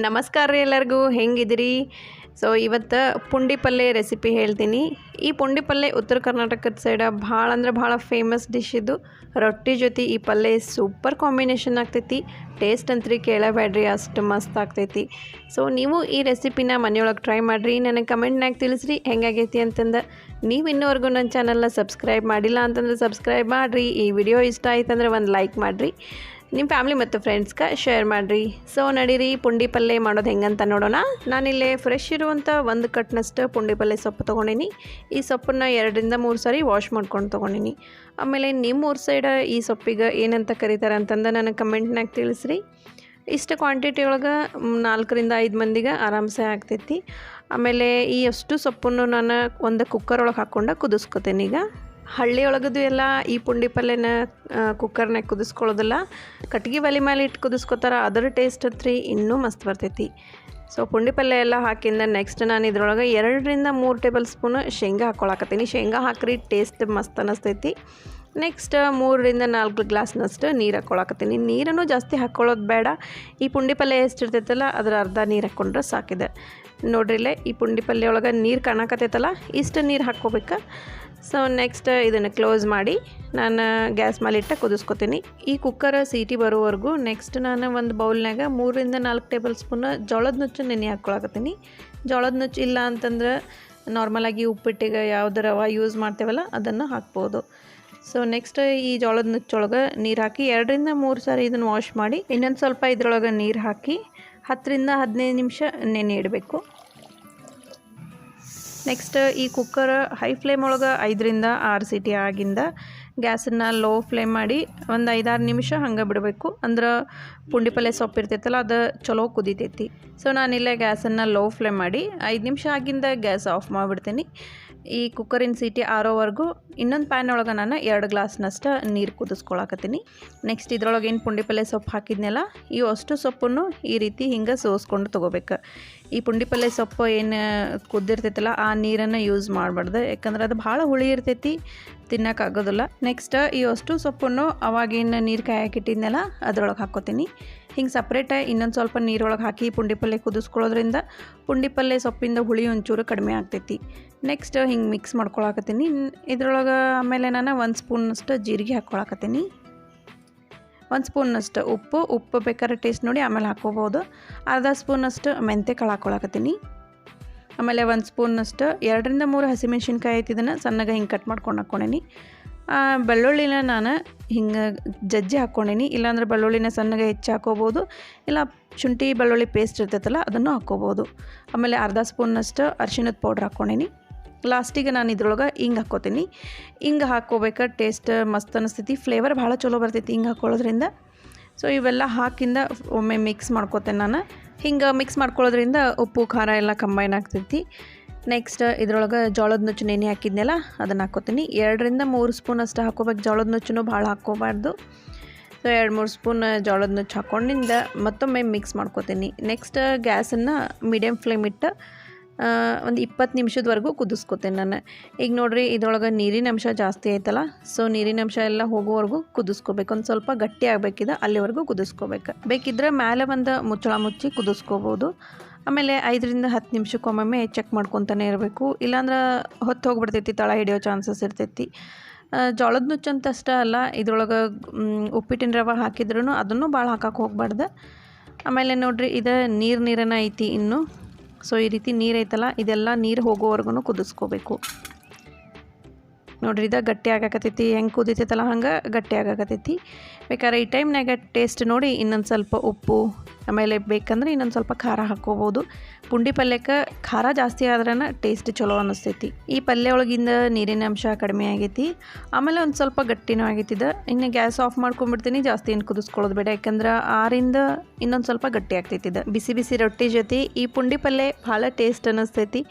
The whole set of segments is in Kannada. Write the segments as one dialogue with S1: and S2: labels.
S1: ನಮಸ್ಕಾರ ರೀ ಎಲ್ಲರಿಗೂ, ಹೆಂಗಿದಿರಿ? ಸೊ ಇವತ್ತು ಪುಂಡಿ ಪಲ್ಯ ರೆಸಿಪಿ ಹೇಳ್ತೀನಿ. ಈ ಪುಂಡಿ ಪಲ್ಯ ಉತ್ತರ ಕರ್ನಾಟಕದ ಸೈಡ ಭಾಳ ಅಂದ್ರೆ ಭಾಳ ಫೇಮಸ್ ಡಿಶ್ ಇದು. ರೊಟ್ಟಿ ಜೊತೆ ಈ ಪಲ್ಯ ಸೂಪರ್ ಕಾಂಬಿನೇಷನ್ ಆಗ್ತೈತಿ. ಟೇಸ್ಟ್ ಅಂತೂ ಕೇಳಬೇಡ್ರಿ, ಅಷ್ಟು ಮಸ್ತ್ ಆಗ್ತೈತಿ. ಸೊ ನೀವು ಈ ರೆಸಿಪಿನ ಮನೆಯೊಳಗೆ ಟ್ರೈ ಮಾಡಿರಿ, ನನಗೆ ಕಮೆಂಟ್ನಾಗ ತಿಳಿಸ್ರಿ ಹೆಂಗಾಗೈತಿ ಅಂತಂದು. ನೀವು ಇನ್ನೂವರೆಗೂ ನನ್ನ ಚಾನಲ್ನ ಸಬ್ಸ್ಕ್ರೈಬ್ ಮಾಡಿಲ್ಲ ಅಂತಂದ್ರೆ ಸಬ್ಸ್ಕ್ರೈಬ್ ಮಾಡಿರಿ. ಈ ವಿಡಿಯೋ ಇಷ್ಟ ಆಯ್ತಂದ್ರೆ ಒಂದು ಲೈಕ್ ಮಾಡಿರಿ, ನಿಮ್ಮ ಫ್ಯಾಮ್ಲಿ ಮತ್ತು ಫ್ರೆಂಡ್ಸ್ಗೆ ಶೇರ್ ಮಾಡಿರಿ. ಸೊ ನಡೀರಿ ಪುಂಡಿ ಪಲ್ಯ ಮಾಡೋದು ಹೆಂಗಂತ ನೋಡೋಣ. ನಾನಿಲ್ಲೇ ಫ್ರೆಶ್ ಇರುವಂಥ ಒಂದು ಕಟ್ನಷ್ಟು ಪುಂಡಿ ಪಲ್ಯ ಸೊಪ್ಪು ತೊಗೊಂಡಿನಿ. ಈ ಸೊಪ್ಪನ್ನು 2 ರಿಂದ 3 ಸಾರಿ ವಾಶ್ ಮಾಡ್ಕೊಂಡು ತೊಗೊಂಡಿನಿ. ಆಮೇಲೆ ನಿಮ್ಮ ಊರ ಸೈಡ ಈ ಸೊಪ್ಪಿಗೆ ಏನಂತ ಕರೀತಾರೆ ಅಂತಂದು ನನಗೆ ಕಮೆಂಟ್ನಾಗ ತಿಳಿಸ್ರಿ. ಇಷ್ಟು ಕ್ವಾಂಟಿಟಿ ಒಳಗೆ 4 ರಿಂದ 5 ಮಂದಿಗೆ ಆರಾಮ್ಸೆ ಆಗ್ತೈತಿ. ಆಮೇಲೆ ಈ ಅಷ್ಟು ಸೊಪ್ಪನ್ನು ನಾನು ಒಂದು ಕುಕ್ಕರ್ ಒಳಗೆ ಹಾಕ್ಕೊಂಡು ಕುದಿಸ್ಕೊತೀನಿ. ಈಗ ಹಳ್ಳಿ ಒಳಗದು ಎಲ್ಲ ಈ ಪುಂಡಿ ಪಲ್ಯನ ಕುಕ್ಕರ್ನಾಗ ಕುದಿಸ್ಕೊಳ್ಳೋದಿಲ್ಲ, ಕಟ್ಗೆ ಒಲೆ ಮೇಲೆ ಇಟ್ಟು ಕುದಿಸ್ಕೊತಾರೆ. ಅದರ ಟೇಸ್ಟ್ ಹತ್ರಿ ಇನ್ನೂ ಮಸ್ತ್ ಬರ್ತೈತಿ. ಸೊ ಪುಂಡಿ ಪಲ್ಯ ಎಲ್ಲ ಹಾಕಿಂದ ನೆಕ್ಸ್ಟ್ ನಾನು ಇದ್ರೊಳಗೆ 2 ರಿಂದ 3 ಟೇಬಲ್ ಸ್ಪೂನ್ ಶೇಂಗಾ ಹಾಕ್ಕೊಳಕತ್ತೀನಿ. ಶೇಂಗಾ ಹಾಕ್ರಿ ಟೇಸ್ಟ್ ಮಸ್ತ್ ಅನ್ನಿಸ್ತೈತಿ. ನೆಕ್ಸ್ಟ್ 3 ರಿಂದ 4 ಗ್ಲಾಸ್ನಷ್ಟು ನೀರು ಹಾಕ್ಕೊಳಕತ್ತೀನಿ. ನೀರನ್ನು ಜಾಸ್ತಿ ಹಾಕ್ಕೊಳ್ಳೋದು ಬೇಡ. ಈ ಪುಂಡಿ ಪಲ್ಯ ಎಷ್ಟಿರ್ತೈತಲ್ಲ ಅದರ ಅರ್ಧ ನೀರು ಹಾಕ್ಕೊಂಡ್ರೆ ಸಾಕಿದೆ. ನೋಡ್ರಿಲ್ಲೇ ಈ ಪುಂಡಿ ಪಲ್ಯ ಒಳಗೆ ನೀರು ಕಾಣಕತ್ತೈತಲ್ಲ, ಇಷ್ಟು ನೀರು ಹಾಕ್ಕೋಬೇಕು. ಸೊ ನೆಕ್ಸ್ಟ್ ಇದನ್ನು ಕ್ಲೋಸ್ ಮಾಡಿ ನಾನು ಗ್ಯಾಸ್ ಮೇಲೆ ಇಟ್ಟು ಕುದಿಸ್ಕೊತೀನಿ. ಈ ಕುಕ್ಕರ್ ಸೀಟಿ ಬರೋವರೆಗೂ ನೆಕ್ಸ್ಟ್ ನಾನು ಒಂದು ಬೌಲ್ನಾಗ 3 ರಿಂದ 4 ಟೇಬಲ್ ಸ್ಪೂನ್ ಜೋಳದ ನುಚ್ಚು ನೆನೆ ಹಾಕ್ಕೊಳಕತ್ತೀನಿ. ಜೋಳದ ನುಚ್ಚು ಇಲ್ಲ ಅಂತಂದ್ರೆ ನಾರ್ಮಲಾಗಿ ಉಪ್ಪಿಟ್ಟಿಗೆ ಯಾವ್ದು ರವೆ ಯೂಸ್ ಮಾಡ್ತೇವಲ್ಲ ಅದನ್ನು ಹಾಕ್ಬೋದು. ಸೊ ನೆಕ್ಸ್ಟ್ ಈ ಜೋಳದ ನುಚ್ಚೊಳಗೆ ನೀರು ಹಾಕಿ 2 ರಿಂದ 3 ಸಾರಿ ಇದನ್ನು ವಾಶ್ ಮಾಡಿ ಇನ್ನೊಂದು ಸ್ವಲ್ಪ ಇದ್ರೊಳಗೆ ನೀರು ಹಾಕಿ 10 ರಿಂದ 15 ನಿಮಿಷ ನೆನೆ ಇಡಬೇಕು. ನೆಕ್ಸ್ಟ್ ಈ ಕುಕ್ಕರ್ ಹೈ ಫ್ಲೇಮ್ ಒಳಗೆ 5 ರಿಂದ 6 ಸೀಟಿ ಆಗಿಂದ ಗ್ಯಾಸನ್ನು ಲೋ ಫ್ಲೇಮ್ ಮಾಡಿ ಒಂದು 5-6 ನಿಮಿಷ ಹಂಗೆ ಬಿಡಬೇಕು. ಅಂದ್ರೆ ಪುಂಡಿ ಪಲ್ಯ ಸೊಪ್ಪು ಇರ್ತೈತಲ್ಲ ಅದು ಚಲೋ ಕುದಿತೈತಿ. ಸೊ ನಾನಿಲ್ಲೇ ಗ್ಯಾಸನ್ನು ಲೋ ಫ್ಲೇಮ್ ಮಾಡಿ 5 ನಿಮಿಷ ಆಗಿಂದ ಗ್ಯಾಸ್ ಆಫ್ ಮಾಡಿಬಿಡ್ತೀನಿ. ಈ ಕುಕ್ಕರಿನ ಸೀಟಿ ಆರೋವರೆಗೂ ಇನ್ನೊಂದು ಪ್ಯಾನ್ ಒಳಗೆ ನಾನು 2 ಗ್ಲಾಸ್ನಷ್ಟು ನೀರು ಕುದಿಸ್ಕೊಳಕತ್ತೀನಿ. ನೆಕ್ಸ್ಟ್ ಇದ್ರೊಳಗೆ ಏನು ಪುಂಡಿ ಪಲ್ಯ ಸೊಪ್ಪು ಹಾಕಿದ್ನಲ್ಲ ಈ ಅಷ್ಟು ಸೊಪ್ಪನ್ನು ಈ ರೀತಿ ಹಿಂಗೆ ಸೋಸ್ಕೊಂಡು ತೊಗೋಬೇಕು. ಈ ಪುಂಡಿ ಪಲ್ಯ ಸೊಪ್ಪು ಏನು ಕುದ್ದಿರ್ತೈತಲ್ಲ ಆ ನೀರನ್ನು ಯೂಸ್ ಮಾಡಬಾರ್ದು, ಯಾಕಂದ್ರೆ ಅದು ಭಾಳ ಹುಳಿ ಇರ್ತೈತಿ, ತಿನ್ನೋಕ್ಕಾಗೋದಿಲ್ಲ. ನೆಕ್ಸ್ಟ್ ಈ ಅಷ್ಟು ಸೊಪ್ಪನ್ನು ಅವಾಗೇನು ನೀರು ಕಾಯಕ್ಕಿಟ್ಟಿದ್ನಲ್ಲ ಅದ್ರೊಳಗೆ ಹಾಕ್ಕೋತೀನಿ. ಹಿಂಗೆ ಸಪ್ರೇಟಾಗಿ ಇನ್ನೊಂದು ಸ್ವಲ್ಪ ನೀರೊಳಗೆ ಹಾಕಿ ಪುಂಡಿ ಪಲ್ಯ ಕುದಿಸ್ಕೊಳ್ಳೋದ್ರಿಂದ ಪುಂಡಿ ಪಲ್ಯ ಸೊಪ್ಪಿಂದ ಹುಳಿ ಒಂಚೂರು ಕಡಿಮೆ ಆಗ್ತೈತಿ. ನೆಕ್ಸ್ಟ್ ಹಿಂಗೆ ಮಿಕ್ಸ್ ಮಾಡ್ಕೊಳಕತ್ತೀನಿ. ಇದ್ರೊಳಗೆ ಆಮೇಲೆ ನಾನು 1 ಸ್ಪೂನಷ್ಟು ಜೀರಿಗೆ ಹಾಕ್ಕೊಳಕತ್ತೀನಿ. 1 ಸ್ಪೂನಷ್ಟು ಉಪ್ಪು ಬೇಕಾದ್ರೆ ಟೇಸ್ಟ್ ನೋಡಿ ಆಮೇಲೆ ಹಾಕ್ಕೋಬೋದು. ಅರ್ಧ ಸ್ಪೂನಷ್ಟು ಮೆಂತ್ಯ ಕಾಳು ಹಾಕ್ಕೊಳಕತ್ತೀನಿ. ಆಮೇಲೆ 1 ಸ್ಪೂನಷ್ಟು 2 ರಿಂದ 3 ಹಸಿಮೆಣ್ಸಿನ್ಕಾಯಿ ಐತಿ, ಇದನ್ನು ಸಣ್ಣಗೆ ಹಿಂಗೆ ಕಟ್ ಮಾಡ್ಕೊಂಡು ಹಾಕ್ಕೊಂಡೀನಿ. ಬೆಳ್ಳುಳ್ಳಿನ ನಾನು ಹಿಂಗೆ ಜಜ್ಜಿ ಹಾಕ್ಕೊಂಡೀನಿ. ಇಲ್ಲಾಂದ್ರೆ ಬೆಳ್ಳುಳ್ಳಿನ ಸಣ್ಣಗೆ ಹೆಚ್ಚಿ ಹಾಕ್ಕೋಬೋದು, ಇಲ್ಲ ಶುಂಠಿ ಬೆಳ್ಳುಳ್ಳಿ ಪೇಸ್ಟ್ ಇರ್ತೈತಲ್ಲ ಅದನ್ನು ಹಾಕ್ಕೋಬೋದು. ಆಮೇಲೆ ಅರ್ಧ ಸ್ಪೂನಷ್ಟು ಅರಿಶಿಣದ ಪೌಡ್ರ್ ಹಾಕ್ಕೊಂಡೀನಿ. ಲಾಸ್ಟಿಗೆ ನಾನು ಇದ್ರೊಳಗೆ ಹಿಂಗೆ ಹಾಕ್ಕೋತೀನಿ. ಹಿಂಗೆ ಹಾಕ್ಕೋಬೇಕು, ಟೇಸ್ಟ್ ಮಸ್ತ್ ಅನ್ನಿಸ್ತೈತಿ, ಫ್ಲೇವರ್ ಭಾಳ ಚಲೋ ಬರ್ತೈತಿ ಹಿಂಗೆ ಹಾಕ್ಕೊಳ್ಳೋದ್ರಿಂದ. ಸೊ ಇವೆಲ್ಲ ಹಾಕಿಂದ ಒಮ್ಮೆ ಮಿಕ್ಸ್ ಮಾಡ್ಕೋತೇನೆ ನಾನು. ಹಿಂಗೆ ಮಿಕ್ಸ್ ಮಾಡ್ಕೊಳ್ಳೋದ್ರಿಂದ ಉಪ್ಪು ಖಾರ ಎಲ್ಲ ಕಂಬೈನ್ ಆಗ್ತೈತಿ. ನೆಕ್ಸ್ಟ್ ಇದ್ರೊಳಗೆ ಜೋಳದ ನುಚ್ಚು ನೆನೆ ಹಾಕಿದ್ನೆಲ್ಲ ಅದನ್ನು ಹಾಕ್ಕೋತೀನಿ. 2 ರಿಂದ 3 ಸ್ಪೂನ್ ಅಷ್ಟು ಹಾಕ್ಕೋಬೇಕು. ಜೋಳದ ನುಚ್ಚು ಭಾಳ ಹಾಕ್ಕೋಬಾರ್ದು. ಸೊ 2-3 ಸ್ಪೂನ್ ಜೋಳದ ನುಚ್ಚು ಹಾಕ್ಕೊಂಡಿಂದ ಮತ್ತೊಮ್ಮೆ ಮಿಕ್ಸ್ ಮಾಡ್ಕೋತೀನಿ. ನೆಕ್ಸ್ಟ್ ಗ್ಯಾಸನ್ನು ಮೀಡಿಯಮ್ ಫ್ಲೇಮ್ ಇಟ್ಟು ಒಂದು 20 ನಿಮಿಷದವರೆಗೂ ಕುದಿಸ್ಕೋತೇನೆ ನಾನು. ಈಗ ನೋಡಿರಿ ಇದ್ರೊಳಗೆ ನೀರಿನ ಅಂಶ ಜಾಸ್ತಿ ಆಯ್ತಲ್ಲ, ಸೊ ನೀರಿನ ಅಂಶ ಎಲ್ಲ ಹೋಗೋವರೆಗೂ ಕುದಿಸ್ಕೋಬೇಕು. ಒಂದು ಸ್ವಲ್ಪ ಗಟ್ಟಿ ಆಗಬೇಕಿದೆ ಅಲ್ಲಿವರೆಗೂ ಕುದಿಸ್ಕೋಬೇಕು. ಬೇಕಿದ್ರೆ ಮೇಲೆ ಒಂದು ಮುಚ್ಚಳ ಮುಚ್ಚಿ ಕುದಿಸ್ಕೋಬೋದು. ಆಮೇಲೆ 5 ರಿಂದ 10 ನಿಮಿಷಕ್ಕೊಮ್ಮೆ ಚೆಕ್ ಮಾಡ್ಕೊತಾನೆ ಇರಬೇಕು, ಇಲ್ಲಾಂದ್ರೆ ಹೊತ್ತು ಹೋಗ್ಬಿಡ್ತೈತಿ, ತಳ ಹಿಡಿಯೋ ಚಾನ್ಸಸ್ ಇರ್ತೈತಿ. ಜೋಳದ ನುಚ್ಚು ಅಂತ ಅಷ್ಟೇ ಅಲ್ಲ, ಇದ್ರೊಳಗೆ ಉಪ್ಪಿಟ್ಟಿನ ರವೆ ಹಾಕಿದ್ರೂ ಅದನ್ನು ಭಾಳ ಹಾಕಕ್ಕೆ ಹೋಗ್ಬಾರ್ದು. ಆಮೇಲೆ ನೋಡಿರಿ ಇದು ನೀರನ್ನ ಐತಿ ಇನ್ನು. ಸೊ ಈ ರೀತಿ ನೀರು ಐತಲ್ಲ ಇದೆಲ್ಲ ನೀರು ಹೋಗೋವರೆಗೂ ಕುದಿಸ್ಕೋಬೇಕು. ನೋಡ್ರಿ ಇದು ಗಟ್ಟಿ ಆಗಾಕತ್ತೈತಿ, ಹೆಂಗೆ ಕುದಿತೈತಲ್ಲ ಹಂಗೆ ಗಟ್ಟಿ ಆಗಾಕತ್ತೈತಿ. ಬೇಕಾದ್ರೆ ಈ ಟೈಮ್ನಾಗ ಟೇಸ್ಟ್ ನೋಡಿ ಇನ್ನೊಂದು ಸ್ವಲ್ಪ ಉಪ್ಪು, ಆಮೇಲೆ ಬೇಕಂದ್ರೆ ಇನ್ನೊಂದು ಸ್ವಲ್ಪ ಖಾರ ಹಾಕ್ಕೋಬೋದು. ಪುಂಡಿ ಪಲ್ಯಕ್ಕೆ ಖಾರ ಜಾಸ್ತಿ ಆದ್ರೂ ಟೇಸ್ಟ್ ಚಲೋ ಅನ್ನಿಸ್ತೈತಿ. ಈ ಪಲ್ಯ ಒಳಗಿಂದ ನೀರಿನ ಅಂಶ ಕಡಿಮೆ ಆಗೈತಿ, ಆಮೇಲೆ ಒಂದು ಸ್ವಲ್ಪ ಗಟ್ಟಿನೂ ಆಗೈತಿದೆ. ಇನ್ನು ಗ್ಯಾಸ್ ಆಫ್ ಮಾಡ್ಕೊಂಡ್ಬಿಡ್ತೀನಿ, ಜಾಸ್ತಿ ಏನು ಕುದಿಸ್ಕೊಳ್ಳೋದು ಬೇಡ, ಯಾಕಂದ್ರೆ 6ರಿಂದ ಇನ್ನೊಂದು ಸ್ವಲ್ಪ ಗಟ್ಟಿ ಆಗ್ತೈತಿದೆ. ಬಿಸಿ ಬಿಸಿ ರೊಟ್ಟಿ ಜೊತೆ ಈ ಪುಂಡಿ ಪಲ್ಯ ಭಾಳ ಟೇಸ್ಟ್ ಅನ್ನಿಸ್ತೈತಿ.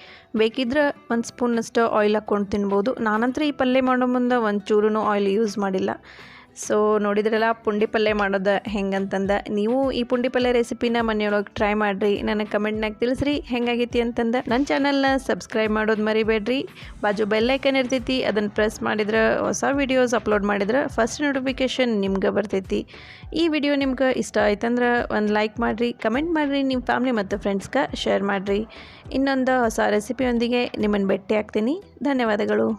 S1: ಬೇಕಿದ್ರೆ 1 ಸ್ಪೂನಷ್ಟು ಆಯಿಲ್ ಹಾಕ್ಕೊಂಡು ತಿನ್ಬೋದು. ನಾನಂತರ ಈ ಪಲ್ಯ ಮಾಡೋ ಮುಂದೆ ಒಂಚೂರು ಆಯಿಲ್ ಯೂಸ್ ಮಾಡಿಲ್ಲ. ಸೊ ನೋಡಿದ್ರಲ್ಲ ಪುಂಡಿ ಪಲ್ಯ ಮಾಡೋದು ಹೆಂಗಂತಂದ ನೀವು ಈ ಪುಂಡಿ ಪಲ್ಯ ರೆಸಿಪಿನ ಮನೆಯೊಳಗೆ ಟ್ರೈ ಮಾಡಿರಿ, ನನಗೆ ಕಮೆಂಟ್ನಾಗ ತಿಳಿಸ್ರಿ ಹೆಂಗಾಗೈತಿ ಅಂತಂದು. ನನ್ನ ಚಾನಲ್ನ ಸಬ್ಸ್ಕ್ರೈಬ್ ಮಾಡೋದು ಮರಿಬೇಡ್ರಿ. ಬಾಜು ಬೆಲ್ಲೈಕನ್ ಇರ್ತೈತಿ, ಅದನ್ನು ಪ್ರೆಸ್ ಮಾಡಿದ್ರೆ ಹೊಸ ವೀಡಿಯೋಸ್ ಅಪ್ಲೋಡ್ ಮಾಡಿದ್ರೆ ಫಸ್ಟ್ ನೋಟಿಫಿಕೇಷನ್ ನಿಮ್ಗೆ ಬರ್ತೈತಿ. ಈ ವಿಡಿಯೋ ನಿಮ್ಗೆ ಇಷ್ಟ ಆಯ್ತಂದ್ರೆ ಒಂದು ಲೈಕ್ ಮಾಡಿರಿ, ಕಮೆಂಟ್ ಮಾಡಿರಿ, ನಿಮ್ಮ ಫ್ಯಾಮ್ಲಿ ಮತ್ತು ಫ್ರೆಂಡ್ಸ್ಗೆ ಶೇರ್ ಮಾಡಿರಿ. ಇನ್ನೊಂದು ಹೊಸ ರೆಸಿಪಿಯೊಂದಿಗೆ ನಿಮ್ಮನ್ನು ಭೇಟಿ ಆಗ್ತೀನಿ. ಧನ್ಯವಾದಗಳು.